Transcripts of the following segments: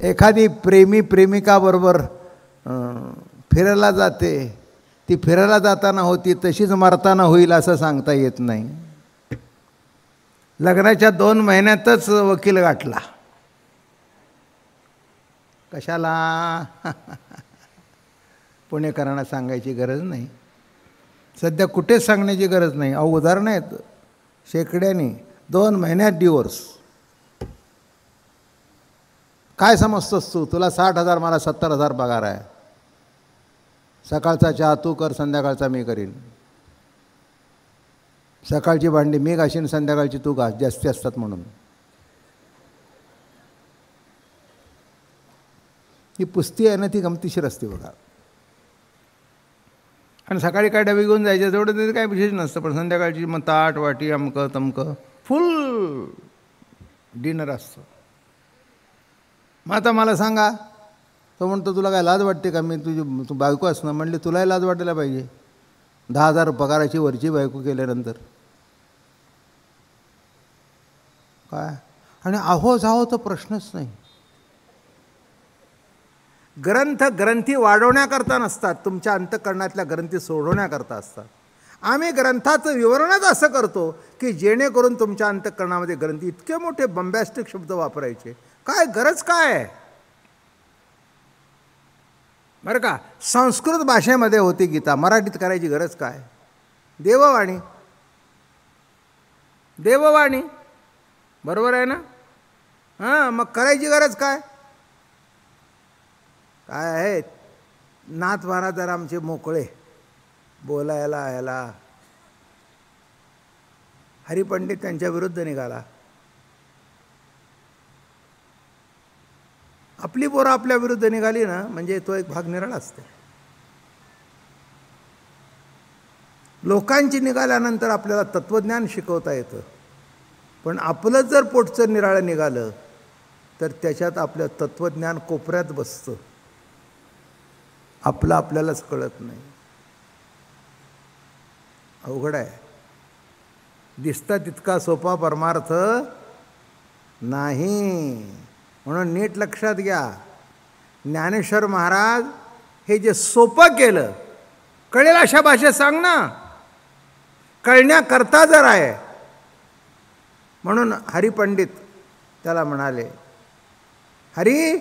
एखादी प्रेमिकाबरोबर फिरायला जाते, ती फिरायला जाताना होती तशीच मरताना होईल असं सांगता येत नाही. लग्नाच्या 2 महिन्यातच वकील गाठला. कशाला? पुणेकरांना सांगायची गरज नाही, सध्या कुठेच सांगण्याची गरज नाही. अहो उदाहरणं आहेत शेकड्याने. 2 महिन्यात डिवोर्स. काय समजतोस तू? तुला 60,000 मला 70,000 पगार आहे. सकाळचा चहा तू कर, संध्याकाळचा मी करीन. सकाळची भांडी मी घासीन, संध्याकाळची तू घास, जास्ती असतात म्हणून. ही पुस्ती आहे ना, ती गमतीशीर असते बघा. आणि सकाळी काय डबे घेऊन जायचे तेवढं ते काय विशेष नसतं, पण संध्याकाळची मग ताट वाटी अमकं तमकं फुल डिनर असतं. मग आता मला सांगा, तो म्हणतो तुला काय लाज वाटते का? मी तू बायको असणं म्हणले तुलाही लाज वाटायला पाहिजे. 10,000 पगाराची वरची बायको केल्यानंतर काय? आणि आहो जाहो तर प्रश्नच नाही. ग्रंथी वाढवण्याकरता नसतात, तुमच्या अंतःकरणातल्या ग्रंथी सोडवण्याकरता असतात. आम्ही ग्रंथाचं विवरणच असं करतो की जेणेकरून तुमच्या अंतःकरणामध्ये ग्रंथी इतके मोठे बंबॅस्टिक शब्द वापरायचे काय गरज काय आहे? बरं का, संस्कृत भाषेमध्ये होती गीता, मराठीत करायची गरज काय? देववाणी, देववाणी, बरोबर आहे ना? हां, मग करायची गरज काय? काय आहे? नाथ महाराज जरा आमचे मोकळे बोलायला यायला. हरिपंडित त्यांच्या विरुद्ध निघाला. आपली पोरं आपल्या विरुद्ध निघाली ना, म्हणजे तो एक भाग निराळा असतो. लोकांची निघाल्यानंतर आपल्याला तत्त्वज्ञान शिकवता येतं, पण आपलं जर पोटचं निराळं निघालं तर त्याच्यात आपलं तत्त्वज्ञान कोपऱ्यात बसतं, आपलं आपल्यालाच कळत नाही. अवघड आहे. दिसता तितका सोपा परमार्थ नाही. म्हणून नीट लक्षात घ्या, ज्ञानेश्वर महाराज हे जे सोपं केलं, कळेल अशा भाषेत सांग ना, कळण्याकरता जर आहे. म्हणून हरिपंडित त्याला म्हणाले, हरी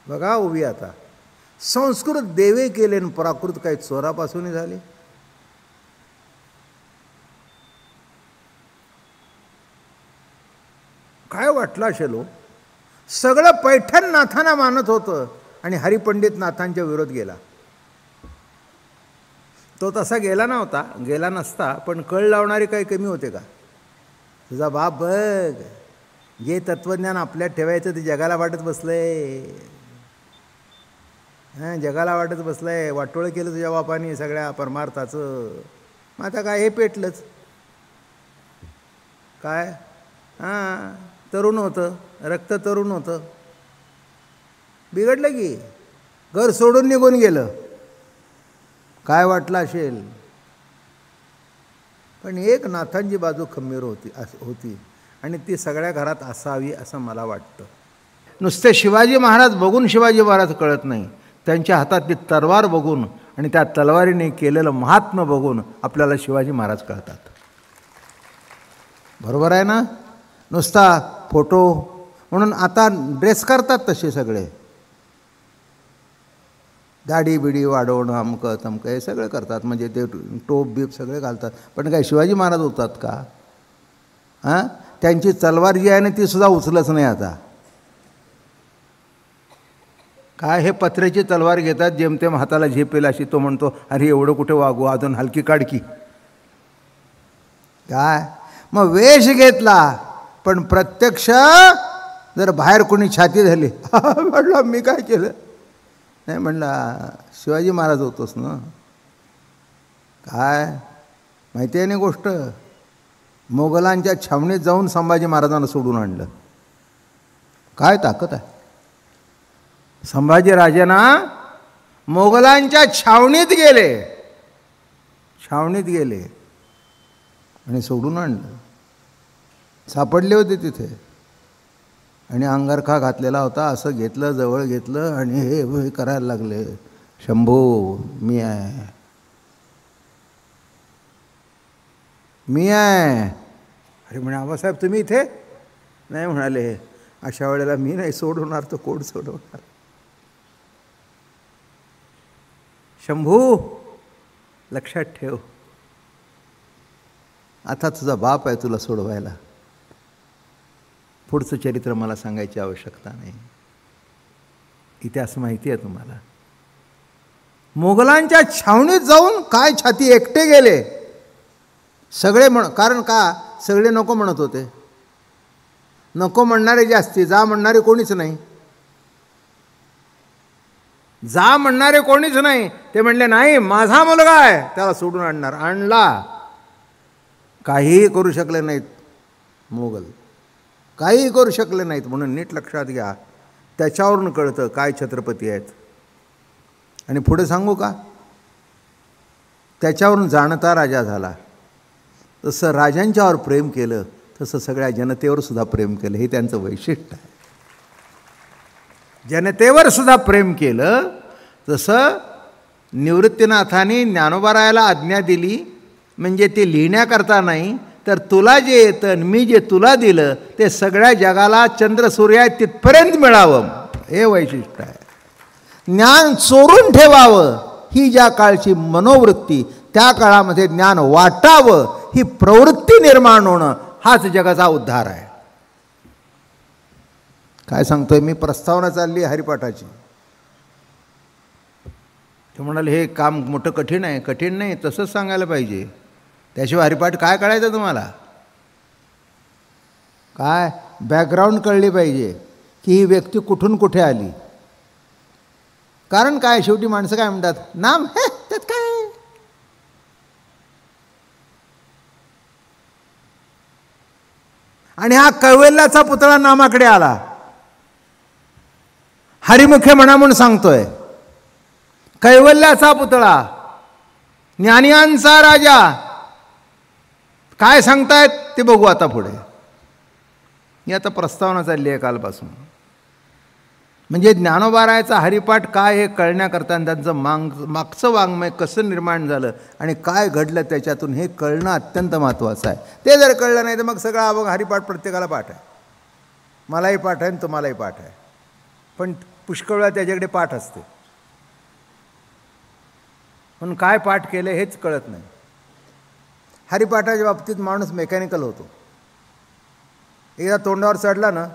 बघा उभी आता. संस्कृत देवे केले आणि प्राकृत काही चोरापासूनही झाले. काय वाटलं असेल? सगळं पैठण नाथांना मानत होतं आणि हरिपंडित नाथांच्या विरोध गेला. तो तसा गेला नव्हता, गेला नसता, पण कळ लावणारे काही कमी होते का? तुझा बाप बघ, जे तत्त्वज्ञान आपल्यात ठेवायचं ते जगाला वाटत बसलंय. हां, जगाला वाटत बसलंय. वाटोळं केलं तुझ्या बापाने सगळ्या परमार्थाचं. मग आता काय हे पेटलंच काय? हां, तरुण होतं, रक्त तरुण होतं, बिघडलं की घर सोडून निघून गेलं. काय वाटलं असेल? पण एक नाथांची बाजू खंबीर होती आणि ती सगळ्या घरात असावी असं मला वाटतं. नुसते शिवाजी महाराज बघून शिवाजी महाराज कळत नाही, त्यांच्या हातातली तलवार बघून आणि त्या तलवारीने केलेलं महात्म्य बघून आपल्याला शिवाजी महाराज कळतात. बरोबर आहे ना? नुसता फोटो म्हणून आता ड्रेस करतात तसे सगळे, दाढी बिडी वाढवणं अमकं तमकं हे सगळं करतात, म्हणजे ते टोप बीप सगळे घालतात. पण काय शिवाजी महाराज होतात का? हां, त्यांची तलवार जी आहे ना ती सुद्धा उचलच नाही आता. काय हे पत्र्याची तलवार घेतात, जेमतेम हाताला झेप येईल अशी. तो म्हणतो अरे एवढं कुठे वागू, अजून हलकी काढकी. काय मग वेश घेतला, पण प्रत्यक्ष जर बाहेर कोणी छाती झाली म्हटलं मी काय केलं? नाही म्हणला शिवाजी महाराज होतोस ना. काय माहिती आहे ना गोष्ट? मोगलांच्या छावणीत जाऊन संभाजी महाराजांना सोडून आणलं. काय ताकद आहे! संभाजी राजांना मोगलांच्या छावणीत गेले आणि सोडून आणलं. सापडले होते तिथे. आणि अंगरखा घातलेला होता, असं घेतलं, जवळ घेतलं आणि हे करायला लागले, शंभू मी आहे, मी आहे. अरे म्हणे आबासाहेब तुम्ही इथे नाही. म्हणाले अशा वेळेला मी नाही सोडवणार तर कोण सोडवणार. शंभू लक्षात ठेव, आता तुझा बाप आहे तुला सोडवायला, पुढचं चरित्र मला सांगायची आवश्यकता नाही. इतिहास माहिती आहे तुम्हाला. मोगलांच्या छावणीत जाऊन काय छाती एकटे गेले सगळे. कारण का सगळे नको म्हणत होते. नको म्हणणारे जास्ती, जा म्हणणारे कोणीच नाही. जा म्हणणारे कोणीच नाही. ते म्हणले नाही माझा मुलगा आहे त्याला सोडून आणणार. आणला. काहीही करू शकले नाहीत मोगल, काहीही करू शकले नाहीत. म्हणून नीट लक्षात घ्या, त्याच्यावरून कळतं काय छत्रपती आहेत. आणि पुढे सांगू का, त्याच्यावरून जाणता राजा झाला. तसं राजांच्यावर प्रेम केलं तसं सगळ्या जनतेवर सुद्धा प्रेम केलं. हे त्यांचं वैशिष्ट्य आहे. जनतेवर सुद्धा प्रेम केलं. तसं निवृत्तीनाथांनी ज्ञानोबारायाला आज्ञा दिली, म्हणजे ते लिहिण्याकरता नाही, तर तुला जे येतं आणि मी जे तुला दिलं ते सगळ्या जगाला चंद्रसूर्या तिथपर्यंत मिळावं, हे वैशिष्ट्य आहे. ज्ञान चोरून ठेवावं ही ज्या काळची मनोवृत्ती, त्या काळामध्ये ज्ञान वाटावं ही प्रवृत्ती निर्माण होणं, हाच जगाचा उद्धार आहे. काय सांगतोय मी, प्रस्तावना चालली हरिपाठाची. ते म्हणाले हे काम मोठं कठीण आहे. कठीण नाही, तसंच सांगायला पाहिजे. त्याशिवाय हरिपाठ काय कळायचं तुम्हाला, काय बॅकग्राऊंड कळली पाहिजे की ही व्यक्ती कुठून कुठे आली. कारण काय, शेवटी माणसं काय म्हणतात, नाम हे त्यात काय. आणि हा कैवल्याचा पुतळा नामाकडे आला. हरिमुखे म्हणा म्हणून सांगतोय. कैवल्याचा पुतळा, ज्ञानियांचा राजा. काय सांगतायत ते बघू आता पुढे. ही आता प्रस्तावना चालली आहे कालपासून. म्हणजे ज्ञानोबारायाचा हरिपाठ काय हे कळण्याकरता, त्यांचं मागचं वाङ्मय कसं निर्माण झालं आणि काय घडलं त्याच्यातून हे कळणं अत्यंत महत्त्वाचं आहे. ते जर कळलं नाही तर मग सगळा अभंग हरिपाठ प्रत्येकाला पाठ आहे. मलाही पाठ आहे आणि तुम्हालाही पाठ आहे. पण पुष्कळ वेळा त्याच्याकडे पाठ असते, पण काय पाठ केलं हेच कळत नाही. हरिपाठाच्या बाबतीत माणूस मेकॅनिकल होतो. एकदा तोंडावर चढला ना,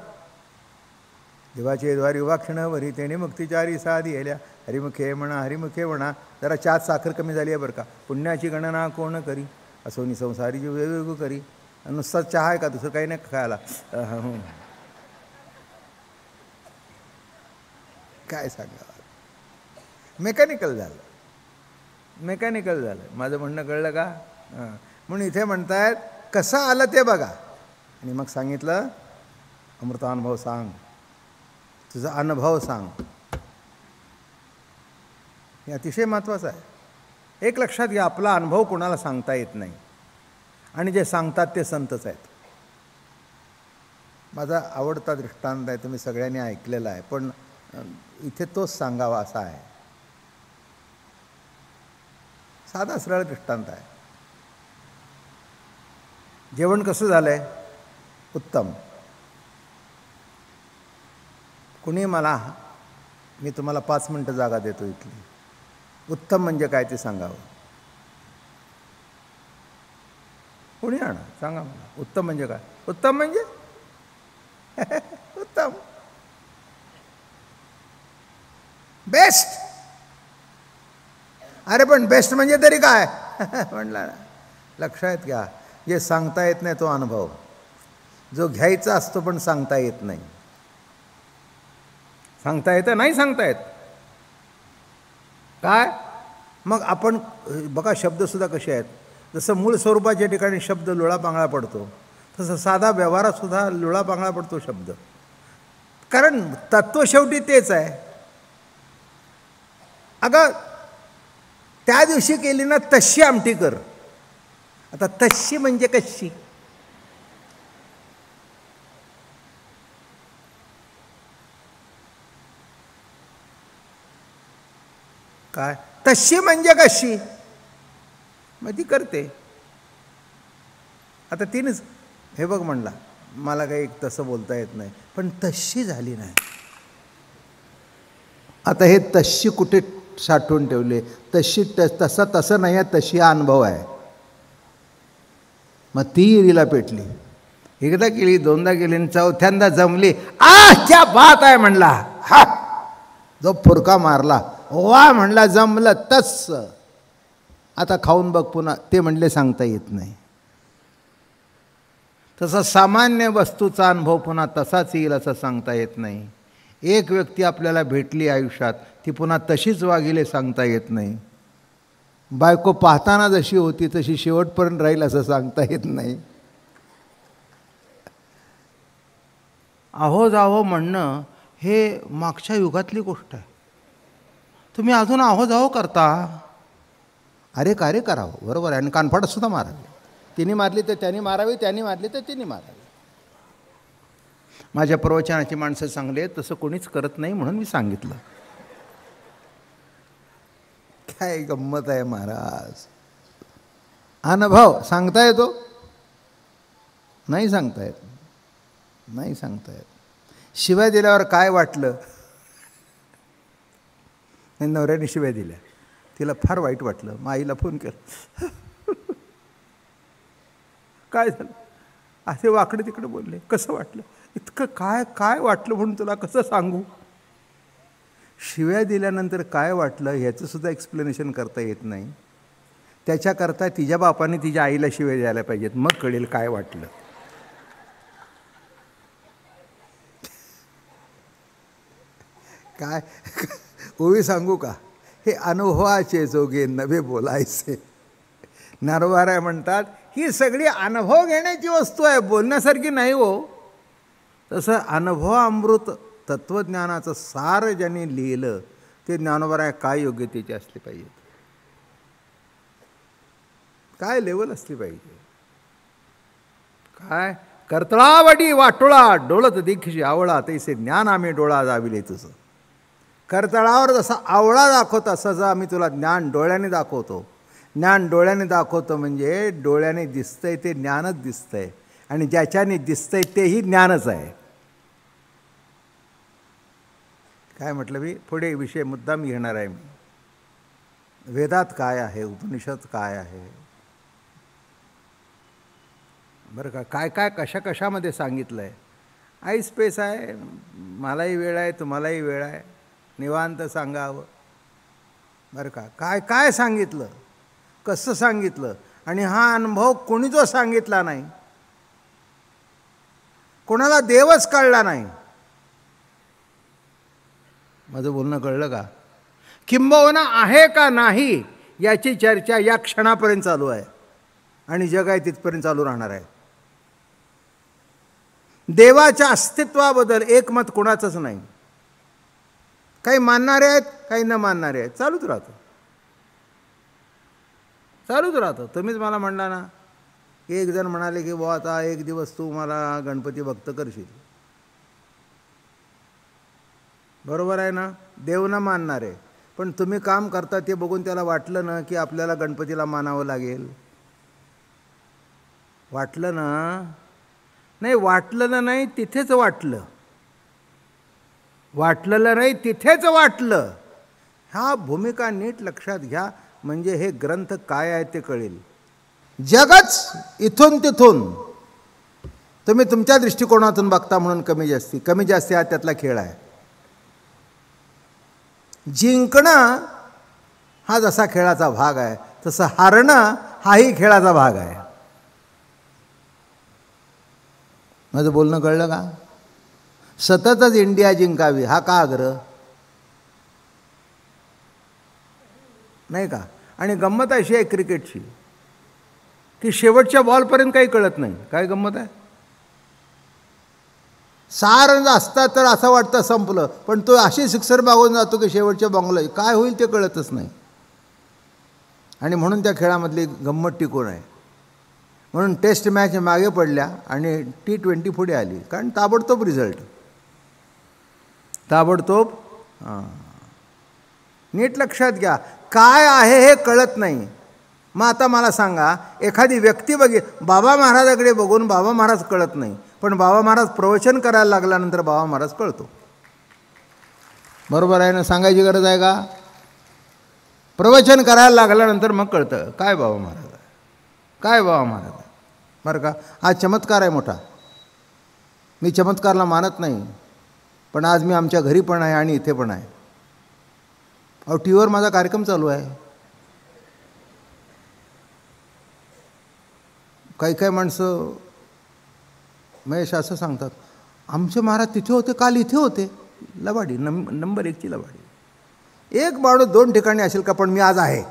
देवाचे द्वारी उभाक्षणावरी तेणे मुक्तिचारी साधी येल्या, हरिमुखे म्हणा हरिमुखे म्हणा. जरा चहात साखर कमी झाली आहे बरं का. पुण्याची गणना कोण करी, असोनी संसारी जीव वेगवेगळं करी. नुसता चहा आहे का, दुसरं काही नाही खायला. काय सांगा, मेकॅनिकल झालं, मेकॅनिकल झालं. माझं म्हणणं कळलं का. म्हणून इथे म्हणतायत कसं आलं ते बघा. आणि मग सांगितलं अमृतानुभव सांग, तुझा अनुभव सांग. हे अतिशय महत्त्वाचं आहे. एक लक्षात घ्या, आपला अनुभव कोणाला सांगता येत नाही आणि जे सांगतात ते संतच आहेत. माझा आवडता दृष्टांत आहे, तुम्ही सगळ्यांनी ऐकलेला आहे, पण इथे तोच सांगावा असा आहे. साधा सरळ दृष्टांत आहे. जेवण कसं झालं आहे, उत्तम. कुणी मला, मी तुम्हाला 5 मिनटं जागा देतो इथली, उत्तम म्हणजे काय ते सांगावं. कुणी आणा सांगा मला, उत्तम म्हणजे काय. उत्तम म्हणजे उत्तम, बेस्ट. अरे पण बेस्ट म्हणजे तरी काय म्हणला ना. लक्षात घ्या, जे सांगता येत नाही तो अनुभव, जो घ्यायचा असतो पण सांगता येत नाही. सांगता येतं नाही, सांगता येत काय. मग आपण बघा, शब्दसुद्धा कसे आहेत. जसं मूळ स्वरूपाच्या ठिकाणी शब्द लुळापांगळा पडतो, तसं साधा व्यवहारातसुद्धा लुळापांगळा पडतो शब्द. कारण तत्त्व शेवटी तेच आहे. अगं त्या दिवशी केली ना तशी आमटी कर. आता तशी म्हणजे कशी, काय तशी म्हणजे कशी, मग ती करते. आता तिनेच हे बघ म्हणला, मला काही तसं बोलता येत नाही, पण तशी झाली नाही. आता हे तशी कुठे साठवून ठेवले, तशी तसं नाही आहे, तशी हा अनुभव आहे. मग ती हिरीला पेटली, एकदा केली, दोनदा केली, आणि चौथ्यांदा जमली. क्या बात आहे म्हणला. हा जो फुरका मारला, वा म्हणला, जमलं तस. आता खाऊन बघ पुन्हा. ते म्हणले सांगता येत नाही. तसा सामान्य वस्तूचा अनुभव पुन्हा तसाच येईल असं सांगता येत नाही. एक व्यक्ती आपल्याला भेटली आयुष्यात, ती पुन्हा तशीच वागेल सांगता येत नाही. बायको पाहताना जशी होती तशी शेवटपर्यंत राहील असं सांगता येत नाही. अहो जावो म्हणणं हे मागच्या युगातली गोष्ट आहे. तुम्ही अजून अहो जावो करता. अरे कार्य करावं, बरोबर आहे. आणि कानफाडत सुद्धा मारावी. तिने मारली तर त्यांनी मारावी, त्यांनी मारली तर तिने मारावी. माझ्या प्रवचनाची माणसं चांगली आहेत, तसं कोणीच करत नाही म्हणून मी सांगितलं. काय गंमत आहे महाराज. अनुभव सांगता येतो? नाही सांगता येत, नाही सांगता येत. शिव्या दिल्यावर काय वाटलं? नवऱ्याने शिव्या दिल्या, तिला फार वाईट वाटलं. मग आईला फोन केला, काय झालं? असे वाकडे तिकडे बोलले, कसं वाटलं? इतकं काय काय वाटलं म्हणून तुला कसं सांगू? शिव्या दिल्यानंतर काय वाटलं ह्याचं सुद्धा एक्सप्लेनेशन करता येत नाही. त्याच्याकरता तिच्या बापाने तिच्या आईला शिव्या द्यायला पाहिजेत, मग कळेल काय वाटलं. काय ओवी सांगू का? हे अनुभवाचे जोगे नवे बोलायचे. नरवारा म्हणतात ही सगळी अनुभव घेण्याची वस्तू आहे, बोलण्यासारखी नाही हो. तसं अनुभव अमृत तत्त्वज्ञानाचं सार ज्यांनी लिहिलं ते ज्ञानोबराय काय योग्यतेचे असले पाहिजेत, काय लेवल असली पाहिजे. काय कर्तळावडी वाटोळा डोळत दीक्षी आवळा, तैसे ज्ञान आम्ही डोळा दाविले तुझं. करतळावर जसा आवळा दाखवतो तसं आम्ही तुला ज्ञान डोळ्याने दाखवतो. ज्ञान डोळ्याने दाखवतो म्हणजे डोळ्याने दिसतंय ते ज्ञानच दिसतंय, आणि ज्याच्याने दिसतंय तेही ज्ञानच आहे. काय म्हटलं मी? पुढे विषय मुद्दाम घेणार आहे मी. वेदात काय आहे, उपनिषद काय आहे, बरं का, काय काय कशा कशामध्ये सांगितलं आहे. आई स्पेस आहे, मलाही वेळ आहे, तुम्हालाही वेळ आहे, निवांत सांगावं. बरं का, काय काय सांगितलं, कसं सांगितलं. आणि हा अनुभव कोणी जो सांगितला नाही, कोणाला देवच कळला नाही. माझं बोलणं कळलं का? किंबहुना आहे का नाही याची चर्चा या क्षणापर्यंत चालू आहे, आणि जग आहे तिथपर्यंत चालू राहणार आहे. देवाच्या अस्तित्वाबद्दल एकमत कोणाचंच नाही. काही मानणारे आहेत, काही न मानणारे आहेत. चालूच राहतं, चालूच राहतं. तुम्हीच मला म्हणला ना, एक जण म्हणाले की बुवा आता एक दिवस तू मला गणपती भक्त करशील. बरोबर आहे ना? देव न मानणारे, पण तुम्ही काम करता ते बघून त्याला वाटलं ना की आपल्याला गणपतीला मानावं लागेल. वाटलं ना? नाही वाटलं ना, नाही तिथेच वाटलं. वाटलेलं नाही तिथेच वाटलं. ह्या भूमिका नीट लक्षात घ्या, म्हणजे हे ग्रंथ काय आहे ते कळेल. जगच इथून तिथून तुम्ही तुमच्या दृष्टिकोनातून बघता म्हणून कमी जास्ती हा त्यातला खेळ आहे. जिंकणं हा जसा खेळाचा भाग आहे, तसं हारणं हाही खेळाचा भाग आहे. माझं बोलणं कळलं का? सततच इंडिया जिंकावी हा का आग्रह नाही का? आणि गंमत अशी आहे क्रिकेटची की शेवटच्या बॉलपर्यंत काही कळत नाही. काय गंमत आहे? सार असतात तर असं वाटतं संपलं, पण तो अशी सिक्सर मागून जातो की शेवटच्या बॉलला काय होईल ते कळतच नाही. आणि म्हणून त्या खेळामधली गंमत टिकून आहे. म्हणून टेस्ट मॅच मागे पडल्या आणि T20 पुढे आली, कारण ताबडतोब रिझल्ट, ताबडतोब. नीट लक्षात घ्या, काय आहे हे कळत नाही. मग आता मला सांगा, एखादी व्यक्ती बाबा महाराजाकडे बघून बाबा महाराज कळत नाही, पण बाबा महाराज प्रवचन करायला लागल्यानंतर बाबा महाराज कळतो. बरोबर आहे ना? सांगायची गरज आहे का? प्रवचन करायला लागल्यानंतर मग कळतं काय बाबा महाराज आहे, काय बाबा महाराज आहे. बरं का? आज चमत्कार आहे मोठा. मी चमत्कारला मानत नाही, पण आज मी आमच्या घरी पण आहे आणि इथे पण आहे. अहो, टी व्हीवर माझा कार्यक्रम चालू आहे. काही काही माणसं महेश असं सांगतात, आमचे महाराज तिथे होते, काल इथे होते. लबाडी, नंबर 1ची लबाडी. एक माणूस 2 ठिकाणी असेल का, पण मी आज आहे.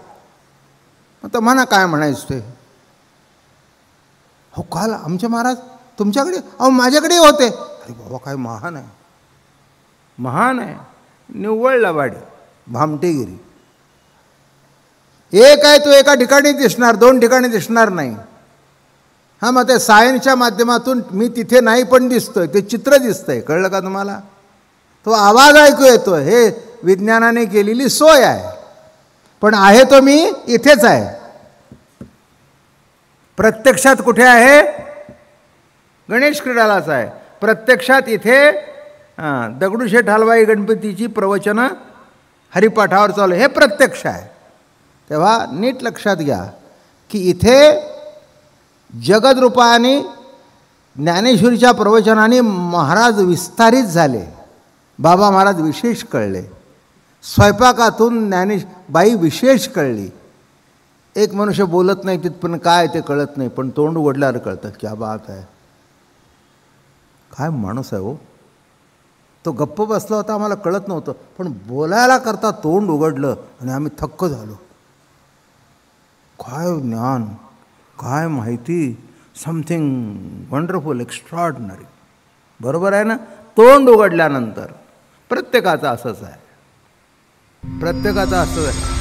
आता म्हणा काय म्हणायचं ते. हो, काल आमचे महाराज तुमच्याकडे, अहो माझ्याकडे होते. अरे बाबा, काय महान आहे, महान आहे. निव्वळ लबाडी, भामटेगिरी. एक आहे तो एका ठिकाणी दिसणार, 2 ठिकाणी दिसणार नाही. हां, मग ते सायन्सच्या माध्यमातून मी तिथे नाही पण दिसतोय, ते चित्र दिसतंय. कळलं का तुम्हाला? तो आवाज ऐकू येतो, हे विज्ञानाने केलेली सोय आहे. पण आहे तो मी इथेच आहे. प्रत्यक्षात कुठे आहे? गणेश क्रीडालाच आहे. प्रत्यक्षात इथे दगडूशेठ हलवाई गणपतीची प्रवचनं हरिपाठावर चालू, हे प्रत्यक्ष आहे. तेव्हा नीट लक्षात घ्या की इथे जगदरूपाने ज्ञानेश्वरीच्या प्रवचनाने महाराज विस्तारित झाले, बाबा महाराज विशेष कळले. स्वयंपाकातून बाई विशेष कळली. एक मनुष्य बोलत नाही तिथपर्यंत काय ते कळत नाही, पण तोंड उघडल्यावर कळतं. क्या बात आहे, काय माणूस आहे हो. तो गप्प बसला होता, आम्हाला कळत नव्हतं, पण बोलायला करता तोंड उघडलं आणि आम्ही थक्क झालो. काय ज्ञान, काय माहिती, समथिंग वंडरफुल, एक्स्ट्रॉर्डनरी. बरोबर आहे ना? तोंड उघडल्यानंतर प्रत्येकाचं असंच आहे, प्रत्येकाचं असंच आहे.